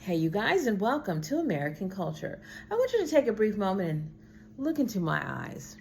Hey, you guys, and welcome to American Culture. I want you to take a brief moment and look into my eyes.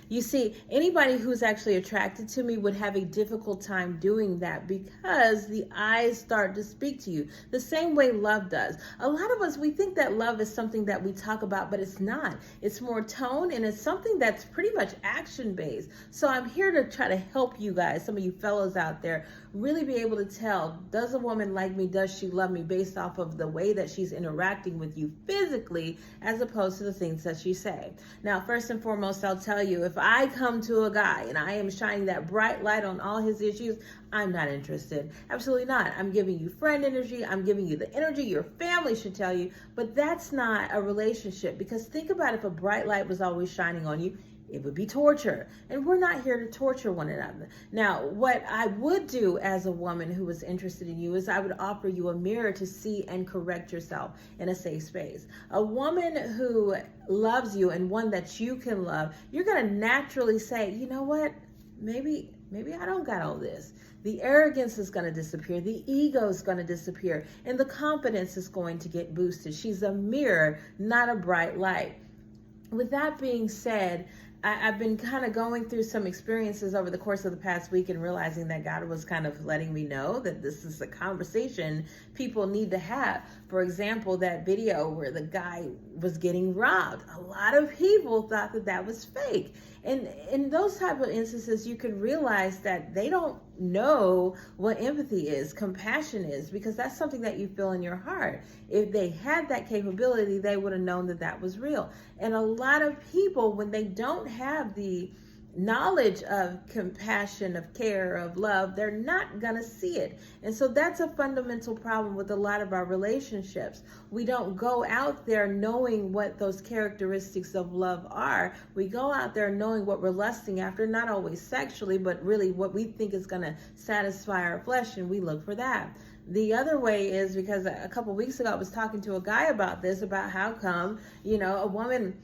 You see, anybody who's actually attracted to me would have a difficult time doing that because the eyes start to speak to you the same way love does. A lot of us, we think that love is something that we talk about, but it's not. It's more tone and it's something that's pretty much action based. So I'm here to try to help you guys, some of you fellows out there, really be able to tell, does a woman like me? Does she love me based off of the way that she's interacting with you physically as opposed to the things that she say? Now, first and foremost, I'll tell you, if I come to a guy and I am shining that bright light on all his issues, I'm not interested. Absolutely not. I'm giving you friend energy. I'm giving you the energy your family should tell you, but that's not a relationship, because think about if a bright light was always shining on you, it would be torture. And we're not here to torture one another. Now, what I would do as a woman who was interested in you is I would offer you a mirror to see and correct yourself in a safe space. A woman who loves you and one that you can love, you're going to naturally say, you know what? Maybe I don't got all this. The arrogance is going to disappear. The ego is going to disappear. And the confidence is going to get boosted. She's a mirror, not a bright light. With that being said, I've been kind of going through some experiences over the course of the past week and realizing that God was kind of letting me know that this is a conversation people need to have. For example, that video where the guy was getting robbed. A lot of people thought that that was fake. And in those type of instances, you can realize that they don't know what empathy is, compassion is, because that's something that you feel in your heart. If they had that capability, they would have known that that was real. And a lot of people, when they don't have the knowledge of compassion, of care, of love, they're not gonna see it. And so that's a fundamental problem with a lot of our relationships. We don't go out there knowing what those characteristics of love are. We go out there knowing what we're lusting after, not always sexually, but really what we think is gonna satisfy our flesh, and we look for that. The other way is because a couple weeks ago I was talking to a guy about this, about how come, a woman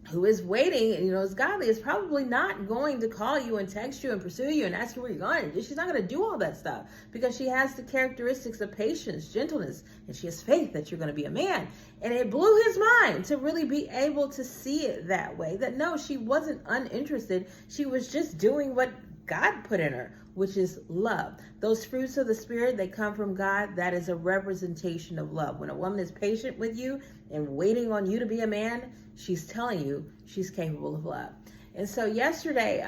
who is waiting, is godly, is probably not going to call you and text you and pursue you and ask you where you're going. She's not going to do all that stuff because she has the characteristics of patience, gentleness, and she has faith that you're going to be a man. And it blew his mind to really be able to see it that way, that no, she wasn't uninterested. She was just doing what God put in her, which is love. Those fruits of the Spirit, they come from God. That is a representation of love. When a woman is patient with you and waiting on you to be a man, she's telling you she's capable of love. And so yesterday,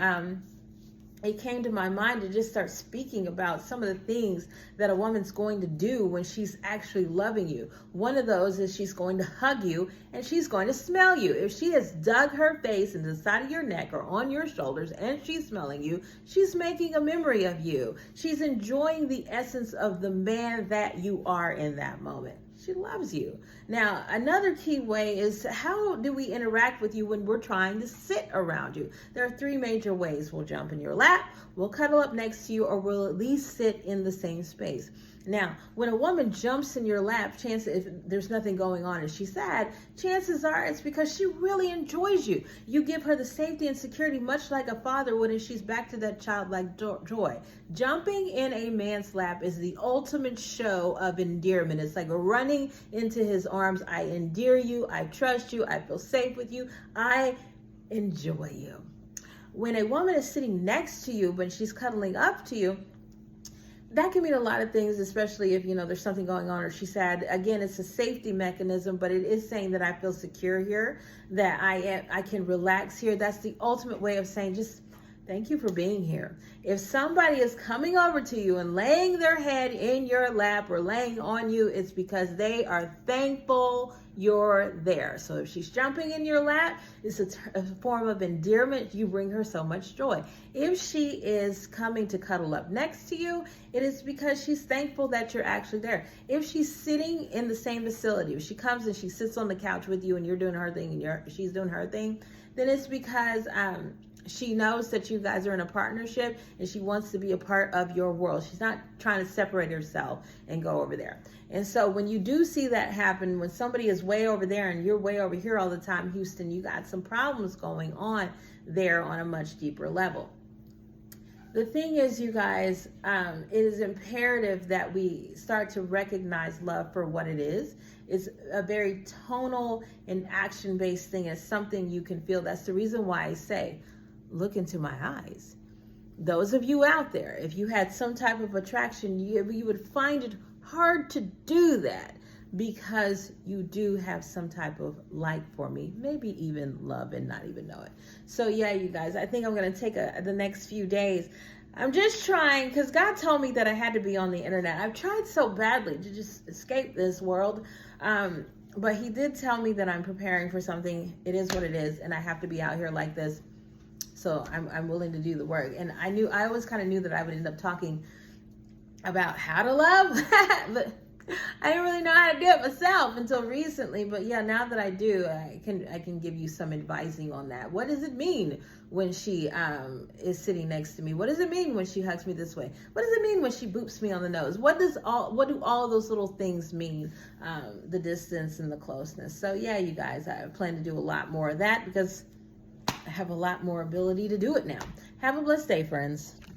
it came to my mind to just start speaking about some of the things that a woman's going to do when she's actually loving you. One of those is she's going to hug you and she's going to smell you. If she has dug her face into the side of your neck or on your shoulders and she's smelling you, she's making a memory of you. She's enjoying the essence of the man that you are in that moment. She loves you. Now, another key way is, how do we interact with you when we're trying to sit around you? There are three major ways. We'll jump in your lap, we'll cuddle up next to you, or we'll at least sit in the same space. Now, when a woman jumps in your lap, if there's nothing going on and she's sad, chances are it's because she really enjoys you. You give her the safety and security, much like a father would, and she's back to that childlike joy. Jumping in a man's lap is the ultimate show of endearment. It's like running into his arms. I endear you. I trust you. I feel safe with you. I enjoy you. When a woman is sitting next to you, when she's cuddling up to you, that can mean a lot of things, especially if, there's something going on or she's sad. Again, it's a safety mechanism, but it is saying that I feel secure here, that I can relax here. That's the ultimate way of saying just thank you for being here. If somebody is coming over to you and laying their head in your lap or laying on you, it's because they are thankful you're there. So if she's jumping in your lap, it's a form of endearment. You bring her so much joy. If she is coming to cuddle up next to you, it is because she's thankful that you're actually there. If she's sitting in the same vicinity, if she comes and she sits on the couch with you and you're doing her thing and she's doing her thing, then it's because she knows that you guys are in a partnership and she wants to be a part of your world. She's not trying to separate herself and go over there. And so when you do see that happen, when somebody is way over there and you're way over here all the time, Houston, you got some problems going on there on a much deeper level. the thing is, you guys, it is imperative that we start to recognize love for what it is. It's a very tonal and action-based thing. It's something you can feel. That's the reason why I say, look into my eyes. Those of you out there, if you had some type of attraction, you would find it hard to do that because you do have some type of like for me, maybe even love and not even know it. So yeah, you guys, I think I'm going to take the next few days. I'm just trying, because God told me that I had to be on the internet. I've tried so badly to just escape this world. But he did tell me that I'm preparing for something. It is what it is. And I have to be out here like this. So I'm willing to do the work. And I always kind of knew that I would end up talking about how to love, but I didn't really know how to do it myself until recently. But yeah, now that I do, I can give you some advising on that. What does it mean when she is sitting next to me? What does it mean when she hugs me this way? What does it mean when she boops me on the nose? What do all those little things mean? The distance and the closeness. So yeah, you guys, I plan to do a lot more of that because I have a lot more ability to do it now. Have a blessed day, friends.